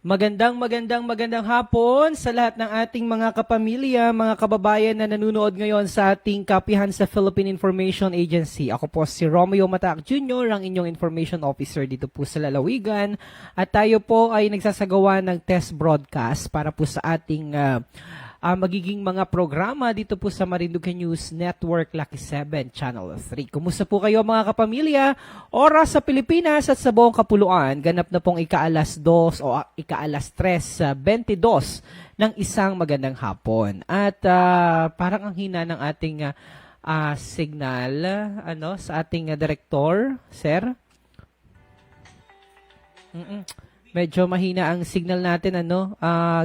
Magandang hapon sa lahat ng ating mga kapamilya, mga kababayan na nanonood ngayon sa ating kapihan sa Philippine Information Agency. Ako po si Romeo Mataak Jr., ang inyong information officer dito po sa Lalawigan. At tayo po ay nagsasagawa ng test broadcast para po sa ating magiging mga programa dito po sa Marinduque News Network Lucky 7 Channel 3. Kumusta po kayo mga kapamilya? Oras sa Pilipinas at sa buong kapuluan, ganap na pong ika-alas 2 o ika-alas 3:22 ng isang magandang hapon. At parang ang hina ng ating signal sa ating direktor, sir. Medyo mahina ang signal natin,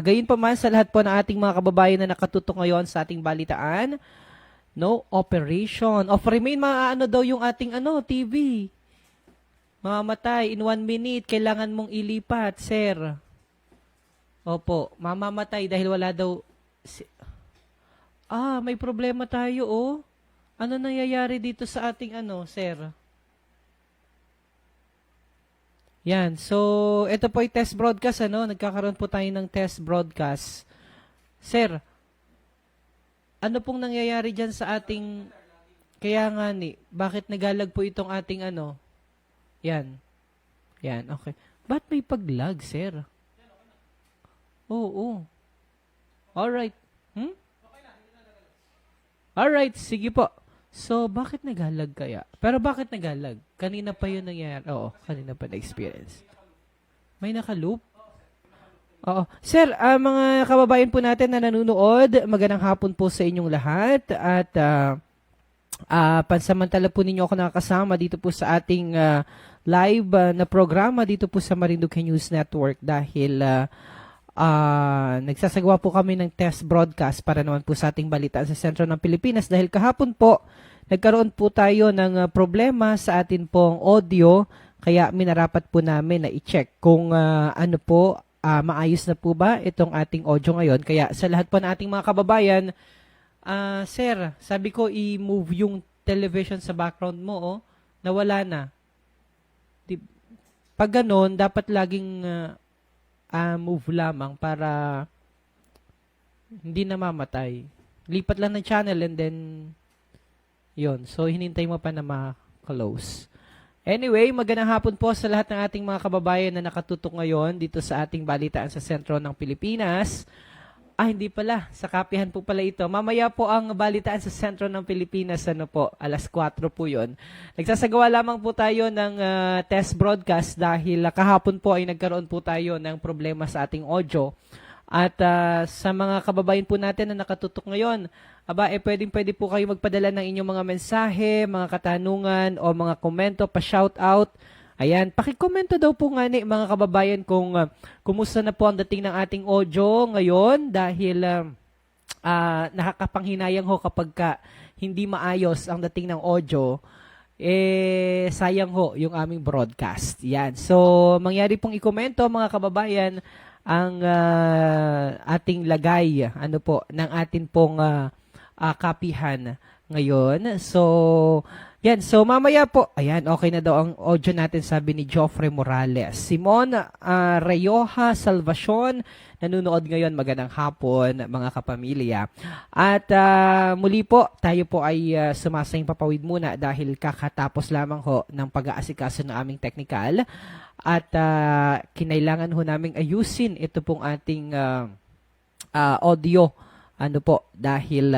gayon pa man sa lahat po ng ating mga kababayan na nakatutok ngayon sa ating balitaan. No operation. Of remain, daw yung ating TV. Mamamatay in 1 minute. Kailangan mong ilipat, sir. Opo, mamamatay dahil wala daw... may problema tayo, oh. Ano nangyayari dito sa ating sir? Yan. So, ito po ay test broadcast, Nagkakaroon po tayo ng test broadcast. Sir, ano pong nangyayari dyan sa ating... Kaya nga bakit nagalag po itong ating Yan. Yan, okay. Ba't may paglag, sir? Oo. Alright. Alright, sige po. So, bakit nagalag kaya? Pero bakit nagalag? Kanina pa yun nangyayari. Oo, kanina pa na-experience. May nakaloop? Oo. Sir, mga kababayan po natin na nanonood, magandang hapon po sa inyong lahat. At pansamantala po ninyo ako nakakasama dito po sa ating live na programa dito po sa Marinduque News Network dahil nagsasagawa po kami ng test broadcast para naman po sa ating balitaan sa sentro ng Pilipinas dahil kahapon po nagkaroon po tayo ng problema sa atin pong audio kaya minarapat po namin na i-check kung maayos na po ba itong ating audio ngayon. Kaya sa lahat po ng ating mga kababayan, sir, sabi ko i-move yung television sa background mo, nawala na. Pag ganon, dapat laging move lamang para hindi na mamatay. Lipat lang ng channel and then yon. So, hinintay mo pa na ma-close. Anyway, magandang hapon po sa lahat ng ating mga kababayan na nakatutok ngayon dito sa ating balitaan sa sentro ng Pilipinas. Hindi pala. Sa kapihan po pala ito. Mamaya po ang balitaan sa sentro ng Pilipinas. Alas 4 po yun. Nagsasagawa lamang po tayo ng test broadcast dahil kahapon po ay nagkaroon po tayo ng problema sa ating audio. At sa mga kababayan po natin na nakatutok ngayon, pwede po kayo magpadala ng inyong mga mensahe, mga katanungan o mga komento, pa-shoutout. Ayan, pakikomento daw po nga mga kababayan kung kumusta na po ang dating ng ating audio ngayon dahil nakakapanghinayang ho kapag hindi maayos ang dating ng audio, sayang ho yung aming broadcast. Yan. So, mangyari pong ikomento mga kababayan ang ating lagay ng atin pong kapihan ngayon. So, yan. So, mamaya po, ayan, okay na daw ang audio natin, sabi ni Joffrey Morales. Simon Rayoha Salvacion, nanunood ngayon. Magandang hapon, mga kapamilya. At muli po, tayo po ay sumasayang papawid muna dahil kakatapos lamang ho ng pag-aasikaso ng aming technical. At kinailangan ho naming ayusin ito pong ating audio. Dahil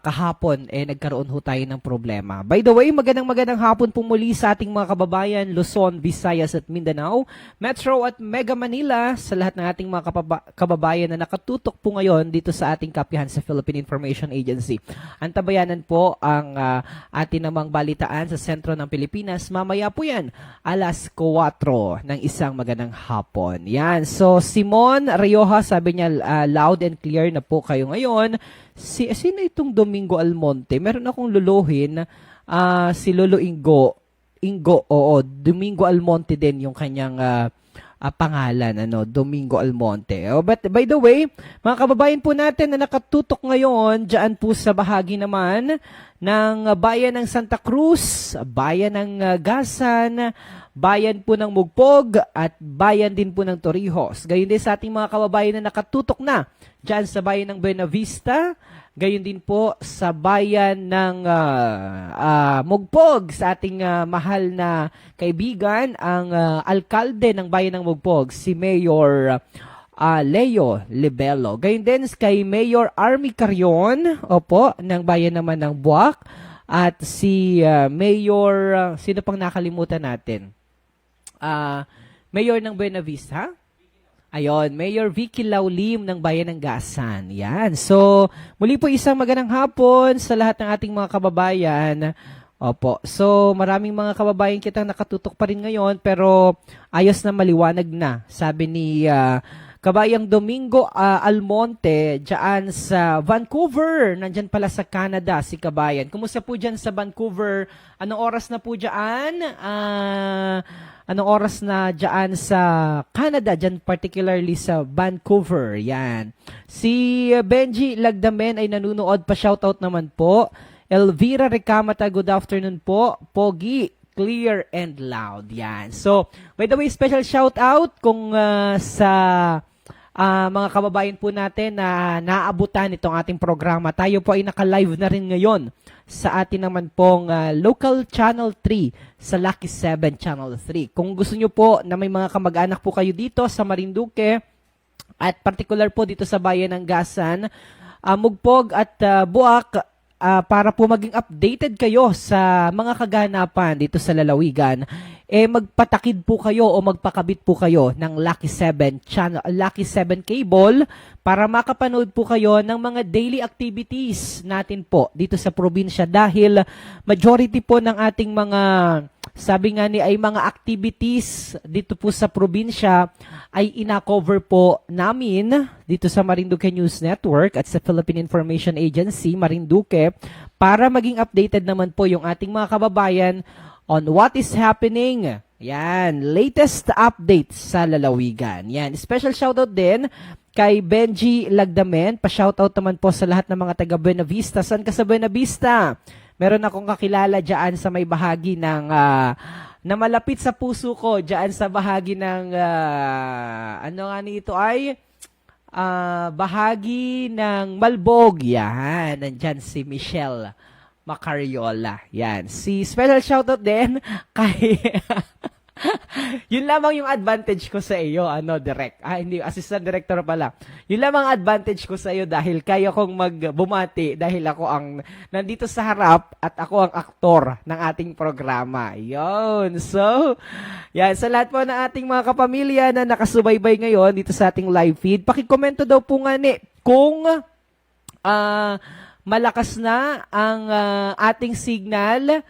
kahapon nagkaroon ho tayo ng problema. By the way, magandang hapon po muli sa ating mga kababayan Luzon, Visayas at Mindanao, Metro at Mega Manila, sa lahat ng ating mga kababayan na nakatutok po ngayon dito sa ating kapihan sa Philippine Information Agency. Antabayanan po ang atin namang balitaan sa sentro ng Pilipinas. Mamaya po yan, alas 4 ng isang magandang hapon. Yan. So, Simon Rioja, sabi niya, loud and clear na po kayo ngayon. Sino itong Domingo Almonte? Meron akong luluhin, si Lolo Ingo, oo, Domingo Almonte din yung kanyang pangalan, Domingo Almonte. But by the way, mga kababayan po natin na nakatutok ngayon dyan po sa bahagi naman ng bayan ng Santa Cruz, bayan ng Gasan, bayan po ng Mugpog, at bayan din po ng Torrijos. Gayon din sa ating mga kababayan na nakatutok na dyan sa bayan ng Buena Vista, gayon din po sa bayan ng Mugpog, sa ating mahal na kaibigan, ang alkalde ng bayan ng Mugpog, si Mayor Leo Libelo. Gayon din kay Mayor Army Carion, opo, ng bayan naman ng Buwak, at si Mayor, sino pang nakalimutan natin? Mayor ng Buena Vista? Ayon, Mayor Vicky Laulim ng Bayan ng Gasan. Yan. So, muli po isang magandang hapon sa lahat ng ating mga kababayan. Opo. So, maraming mga kababayan kitang nakatutok pa rin ngayon, pero ayos na, maliwanag na. Sabi ni Kabayang Domingo Almonte dyan sa Vancouver. Nandyan pala sa Canada si Kabayan. Kumusta po dyan sa Vancouver? Anong oras na po dyan? Anong oras na dyan sa Canada, dyan particularly sa Vancouver? Yan. Si Benji Lagdamen ay nanunood pa, shoutout naman po. Elvira Recamata, good afternoon po. Pogi, clear and loud. Yan. So, by the way, special shoutout kung sa mga kababayan po natin na naabutan itong ating programa. Tayo po ay naka-live na rin ngayon sa atin naman pong local channel 3 sa Lucky 7 channel 3. Kung gusto nyo po na may mga kamag-anak po kayo dito sa Marinduque at particular po dito sa bayan ng Gasan, Mugpog at Buwak, para po maging updated kayo sa mga kaganapan dito sa lalawigan, magpatakid po kayo o magpakabit po kayo ng Lucky 7 channel, Lucky 7 cable, para makapanood po kayo ng mga daily activities natin po dito sa probinsya, dahil majority po ng ating mga, sabi nga ni, ay mga activities dito po sa probinsya ay ina-cover po namin dito sa Marinduque News Network at sa Philippine Information Agency Marinduque, para maging updated naman po yung ating mga kababayan on what is happening. Yan, latest updates sa lalawigan. Yan, special shoutout din kay Benji Lagdamen. Pa-shoutout naman po sa lahat ng mga taga Buena Vista. San ka sa Buena Vista? Meron akong kakilala dyan sa may bahagi ng na malapit sa puso ko, dyan sa bahagi ng ano nga nito ay bahagi ng Malbog. Yan, nandyan si Michelle Macariola. Yan. Si special shoutout din kay yun lamang yung advantage ko sa iyo, direct. Hindi, assistant director pala. Yun lamang advantage ko sa iyo dahil kaya kong magbumati dahil ako ang nandito sa harap at ako ang aktor ng ating programa. Yun. So, yan. Sa lahat po ng ating mga kapamilya na nakasubaybay ngayon dito sa ating live feed, pakikomento daw po nga kung malakas na ang ating signal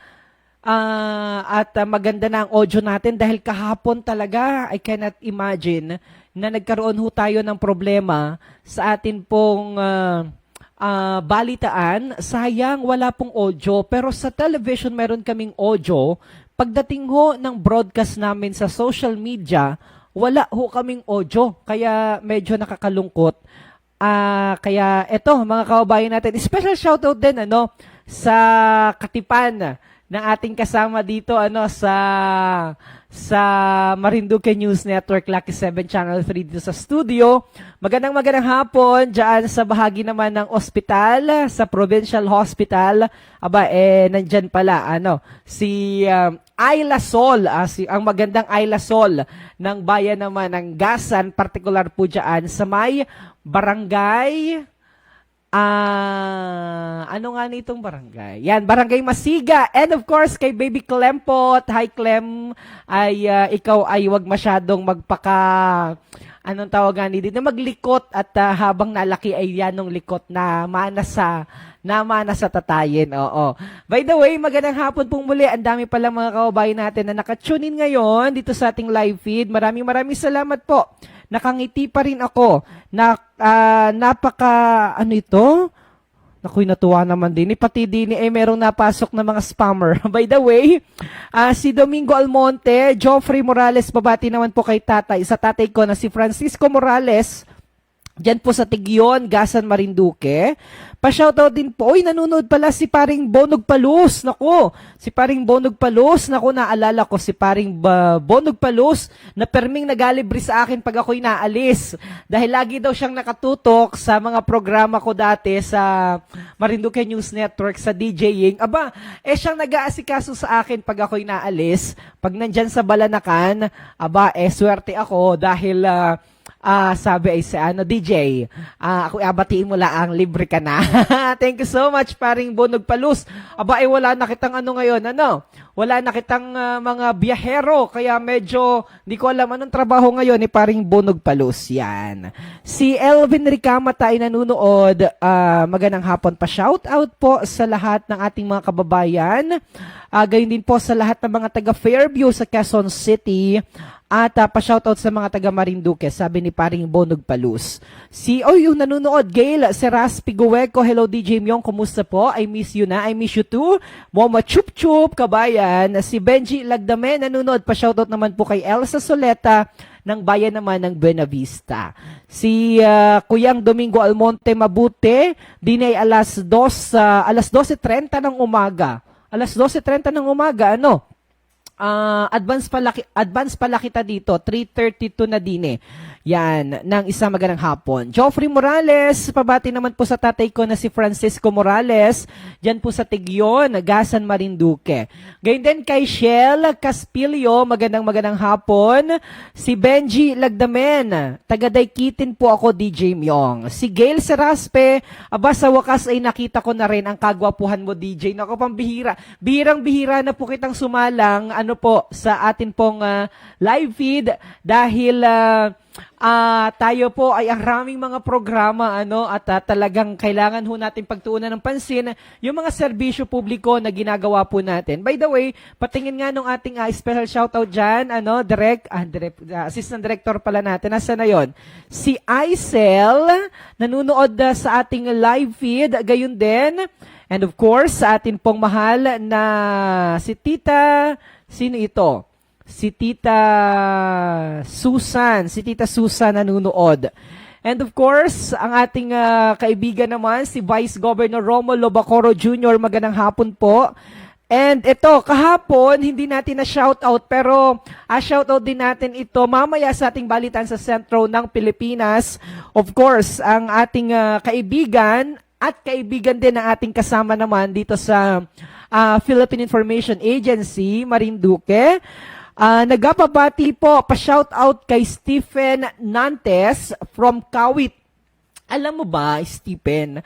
at maganda na ang audio natin, dahil kahapon talaga I cannot imagine na nagkaroon ho tayo ng problema sa atin pong balitaan. Sayang wala pong audio, pero sa television meron kaming audio. Pagdating ho ng broadcast namin sa social media, wala ho kaming audio, kaya medyo nakakalungkot. Kaya eto mga kababayan natin, special shoutout din sa Katipan ng ating kasama dito sa Marinduque News Network Lucky 7 Channel 3 dito sa studio. Magandang hapon diyan sa bahagi naman ng ospital, sa Provincial Hospital. Nandyan pala si Ayla Sol, ang magandang Ayla Sol ng bayan naman ng Gasan, particular po diyan sa may barangay ano nga nitong barangay? Yan, Barangay Masiga. And of course, kay Baby Clem po. Hi Clem, ay ikaw ay wag masyadong anong tawagan dito, na maglikot at habang nalaki ay yanong likot na mana sa tatayin. Oo. By the way, magandang hapon pong muli. Ang dami palang mga kababayan natin na nakatune in ngayon dito sa ating live feed. Maraming salamat po. Nakangiti pa rin ako. Nakuy, natuwa naman din. Pati din merong napasok na mga spammer. By the way, si Domingo Almonte, Joffrey Morales, babati naman po kay tatay. Sa tatay ko na si Francisco Morales, diyan po sa Tigyon, Gasan, Marinduque. Pa-shoutout din po. Uy, nanonood pala si paring Bonog Palus. Naku, si paring Bonog Palus. Naku, naalala ko si paring Bonog Palus na perming nagalibre sa akin pag ako'y naalis. Dahil lagi daw siyang nakatutok sa mga programa ko dati sa Marinduque News Network sa DJing. Aba, siyang nag-aasikaso sa akin pag ako'y naalis. Pag nandyan sa Balanakan, aba, swerte ako dahil sabi ay sa DJ, ako abatiin mo lang, libre ka na. Thank you so much, paring Bonog Palus. Aba, wala na kitang ngayon, wala na kitang mga biyahero, kaya medyo, hindi ko alam anong trabaho ngayon ni paring Bonog Palus. Yan. Si Elvin Ricamata ay nanunood, magandang hapon pa. Shout out po sa lahat ng ating mga kababayan. Gayon din po sa lahat ng mga taga Fairview sa Quezon City. At pa-shoutout sa mga taga Marinduque, sabi ni paring Bonog Palus. Yung nanonood, Gail Seras Pigueco, hello DJ Myong, kumusta po? I miss you na, I miss you too. Moma Chup Chup, kabayan. Si Benji Lagdame, nanonood, pa-shoutout naman po kay Elsa Soleta, ng bayan naman ng Buena Vista. Si Kuyang Domingo Almonte Mabute, dinay alas 12:30 ng umaga. Alas 12:30 ng umaga, advance pala kita dito, 3:32 na din Yan, ng isang magandang hapon. Joffrey Morales, pabati naman po sa tatay ko na si Francisco Morales, dyan po sa Tigyon, Gasan, Marinduque. Gayun din kay Shell Caspilio, magandang hapon. Si Benji Lagdamen, taga-Daikitin po ako, DJ Myong. Si Gail Seraspe, aba sa wakas ay nakita ko na rin ang kagwapuhan mo, DJ. Naku, pambihira. Bihirang-bihira na po kitang sumalang, sa atin pong live feed dahil tayo po ay ang raming mga programa at talagang kailangan ho natin pagtuunan ng pansin yung mga serbisyo publiko na ginagawa po natin. By the way, patingin nga nung ating special shoutout dyan, assistant director pala natin, nasa na yon? Si Aisel, nanunood sa ating live feed, gayon din. And of course, sa atin pong mahal na si Tita, sino ito? Si Tita Susan. Si Tita Susan nanunood. And of course, ang ating kaibigan naman, si Vice Governor Romulo Bacoro Jr., magandang hapon po. And ito, kahapon, hindi natin na shoutout, pero shoutout din natin ito mamaya sa ating balitan sa sentro ng Pilipinas. Of course, ang ating kaibigan at kaibigan din ng ating kasama naman dito sa Philippine Information Agency, Marinduque. Nagpapabati po, pa-shoutout kay Stephen Nantes from Kawit. Alam mo ba, Stephen,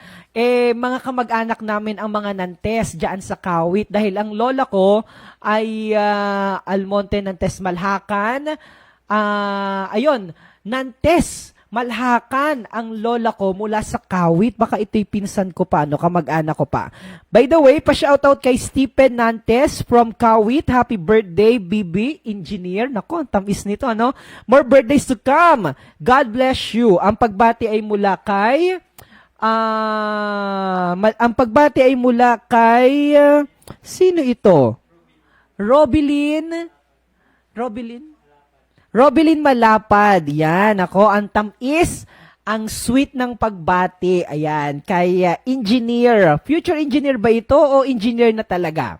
mga kamag-anak namin ang mga Nantes dyan sa Kawit dahil ang lola ko ay Almonte Nantes Malhacan. Nantes Malhacan ang lola ko mula sa Kawit. Baka ito'y pinsan ko pa, kamag-anak ko pa. By the way, pa-shoutout kay Stephen Nantes from Kawit. Happy birthday, Bibi, engineer. Nako, ang tamis nito, More birthdays to come. God bless you. Ang pagbati ay mula kay... sino ito? Robilyn Malapad, yan, ang tamis, ang sweet ng pagbati, ayan, kay engineer. Future engineer ba ito o engineer na talaga?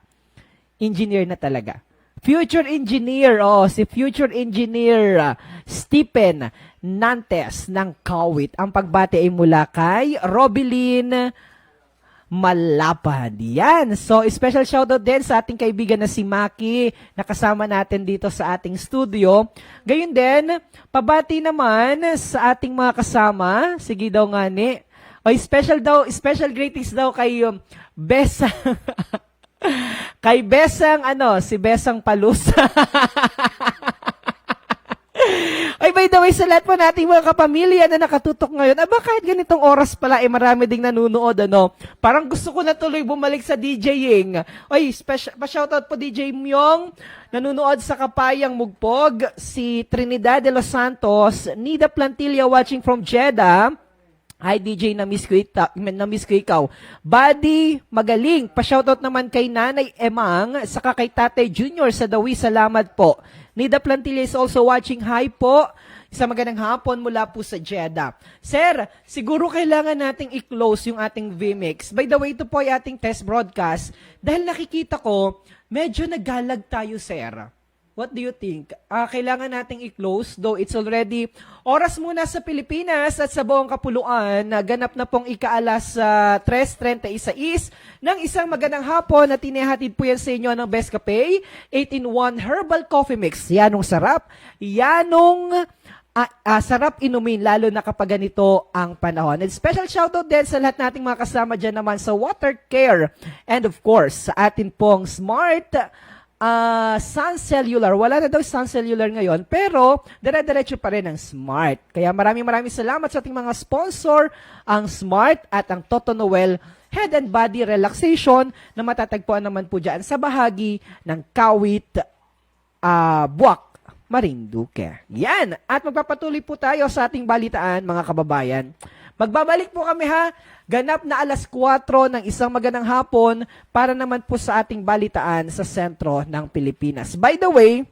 Engineer na talaga. Future engineer, si future engineer Stephen Nantes ng Kawit. Ang pagbati ay mula kay Robilyn Malapad. Yan. So, special shoutout din sa ating kaibigan na si Maki na kasama natin dito sa ating studio. Gayun din, pabati naman sa ating mga kasama. Sige daw nga ni. Special greetings daw kay Besang. Kay Besang, si Besang Palus. Ay, by the way, sa lahat po nating mga kapamilya na nakatutok ngayon, kahit ganitong oras pala, marami ding nanunood, Parang gusto ko na tuloy bumalik sa DJing. Pa-shoutout po DJ Myong, nanunood sa Kapayang Mugpog, si Trinidad de los Santos, Nida Plantilla watching from Jeddah, Hi DJ, na-miss ko ikaw. Buddy, magaling. Pa-shoutout naman kay Nanay Emang, saka kay Tatay Junior sa Dawi. Salamat po. Nida Plantilla is also watching. Hi po. Isang magandang hapon mula po sa Jeddah. Sir, siguro kailangan nating i-close yung ating VMix. By the way, ito po ay ating test broadcast. Dahil nakikita ko, medyo nagalag tayo, sir. What do you think? Kailangan nating i-close, though it's already oras muna sa Pilipinas at sa buong kapuluan na ganap na pong ikaalas 3:36 ng isang magandang hapon na tinihatid po yan sa inyo ng Best Cafe 8-in-1 Herbal Coffee Mix. Yanong sarap, yanong sarap inumin, lalo na kapag ganito ang panahon. And special shoutout din sa lahat nating mga kasama dyan naman sa Water Care. And of course, sa atin pong Smart Sun Cellular. Wala na daw Sun Cellular ngayon, pero dire-diretso pa rin ang Smart. Kaya maraming salamat sa ating mga sponsor, ang Smart at ang Toto Noel Head and Body Relaxation na matatagpuan naman po dyan sa bahagi ng Kawit, Buwak, Marinduque. Yan! At magpapatuloy po tayo sa ating balitaan, mga kababayan. Magbabalik po kami ganap na alas 4 ng isang magandang hapon para naman po sa ating balitaan sa sentro ng Pilipinas. By the way,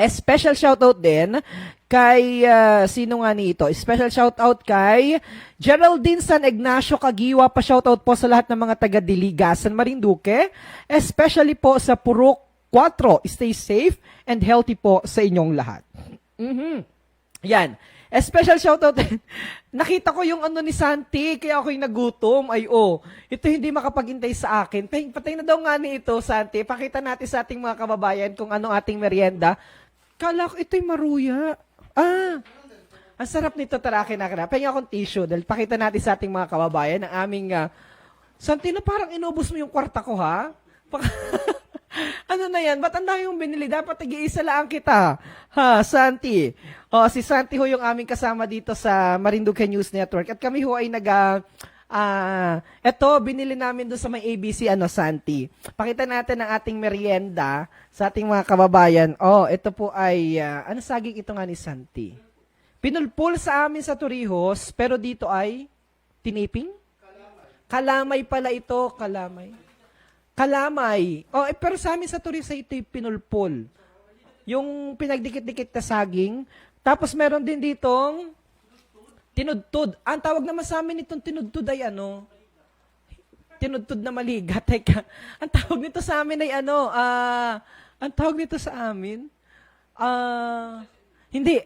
special shoutout din kay, sino nga nito? Special shoutout kay Geraldine San Ignacio Kagiwa. Pa-shoutout po sa lahat ng mga taga-Diligasan, Marinduque. Especially po sa Purok 4. Stay safe and healthy po sa inyong lahat. Yan. Special shoutout. Nakita ko yung ni Santi, kaya ako'y nagutom. Ito hindi makapagintay sa akin. Patay na daw nga ni ito, Santi. Pakita natin sa ating mga kababayan kung ano ating merienda. Kala ko ito'y maruya. Ang sarap nito, tara, kinakana. Pahinga akong tissue dahil pakita natin sa ating mga kababayan ang aming, Santi, na parang inubos mo yung kwarta ko, ha? Ano na yan? Ba't ang dami yung binili? Dapat nag-iisa lang kita. Santi. Si Santi ho yung aming kasama dito sa Marinduque News Network. At kami ho ay eto, binili namin doon sa may ABC, Santi. Pakita natin ang ating merienda sa ating mga kababayan. Ito po ay, saging ito nga ni Santi? Pinulpul sa amin sa Torrijos, pero dito ay tiniping? Kalamay pala ito, kalamay. Pero sa amin sa Torrijos ito'y pinulpul. Yung pinagdikit-dikit na saging. Tapos meron din ditong tinudtud. Ang tawag naman sa amin itong tinudtud ay tinudtud na maliga. Teka, ang tawag nito sa amin ay ang tawag nito sa amin? Hindi.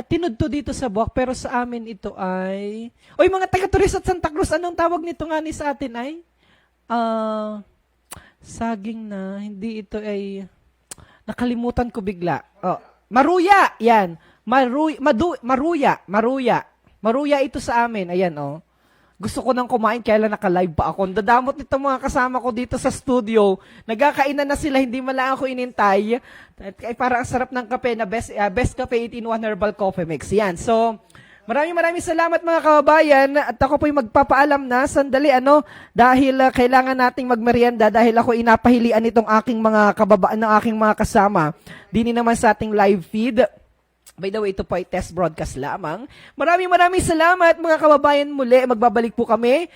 Tinudtud dito sa buwak, pero sa amin ito ay... mga taga-Torrijos at Santa Cruz, anong tawag nito nga ni sa atin ay? Saging na, hindi ito ay, nakalimutan ko bigla. Maruya, yan. Maruya. Maruya ito sa amin, ayan Gusto ko nang kumain, kaya lang naka-live pa ako. Dadamot nito mga kasama ko dito sa studio. Nagkakainan na sila, hindi man lang ako inintay. Parang ang sarap ng kape na Best Cafe 8-in-1 Herbal Coffee Mix. Yan, so... Maraming salamat mga kababayan at ako po'y magpapaalam na sandali dahil kailangan nating magmerienda dahil ako inapahilian itong aking mga kababayan ng aking mga kasama. Dini naman sa ating live feed. By the way, ito po ay test broadcast lamang. Maraming salamat mga kababayan muli. Magbabalik po kami.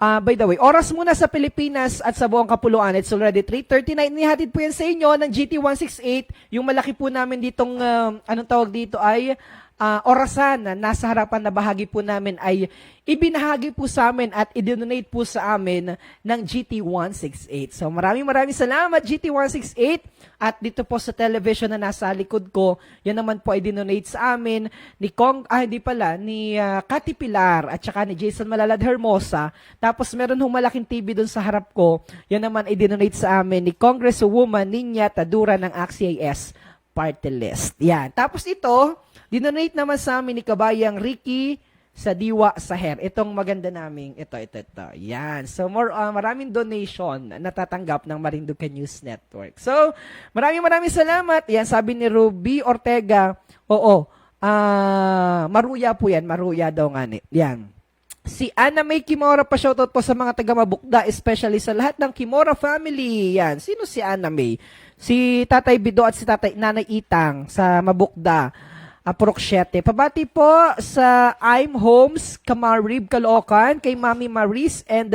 By the way, oras muna sa Pilipinas at sa buong kapuluan. It's already 3:39. Nihatid po yan sa inyo ng GT168. Yung malaki po namin ditong, anong tawag dito ay... orasan na nasa harapan na bahagi po namin ay ibinahagi po sa amin at i-donate po sa amin ng GT168. So maraming salamat GT168 at dito po sa television na nasa likod ko, yan naman po ay dinonate sa amin ni Cathy Pilar at saka ni Jason Malalad Hermosa. Tapos meron hong malaking TV dun sa harap ko, yan naman ay dinonate sa amin ni Congresswoman Ninya Tadura ng AXIS Party List. Yan. Tapos ito, dinonate naman sa amin ni Kabayang Ricky sa Diwa Saher. Itong maganda naming, ito. Yan. So, maraming donation na natatanggap ng Marinduque News Network. So, maraming salamat. Yan, sabi ni Ruby Ortega, maruya po yan. Maruya daw nga ni. Yan. Si Ana May Kimora, pa-shoutout po sa mga taga-Mabukda, especially sa lahat ng Kimora family. Yan. Sino si Ana May? Si Tatay Bido at si Nanay Itang sa Mabukda. Apurok 7. Pabati po sa I'm Homes, Kamarib, Caloocan, kay Mami Maris and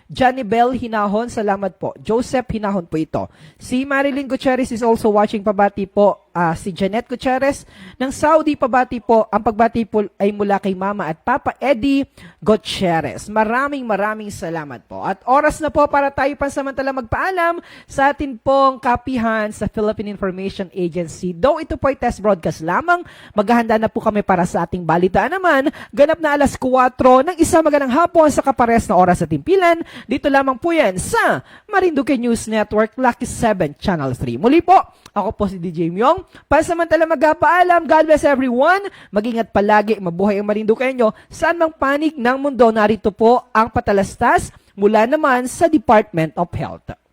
Johnny Bell Hinahon. Salamat po. Joseph Hinahon po ito. Si Marilyn Gutierrez is also watching. Pabati po si Janet Gutierrez ng Saudi. Pabati po. Ang pagbati po ay mula kay Mama at Papa Eddie Gutierrez. Maraming salamat po. At oras na po para tayo pansamantala magpaalam sa atin pong kapihan sa Philippine Information Agency. Though ito po ay test broadcast lamang, maghahanda na po kami para sa ating balitaan naman. Ganap na alas 4 ng isang magandang hapon sa kapares na oras sa timpilan. Dito lamang po yan sa Marinduque News Network, Lucky 7, Channel 3. Muli po, ako po si DJ Myong. Pansamantala magpapaalam. God bless everyone. Mag-ingat palagi. Mabuhay ang Marinduqueño. Saan mang panig ng mundo, narito po ang patalastas mula naman sa Department of Health.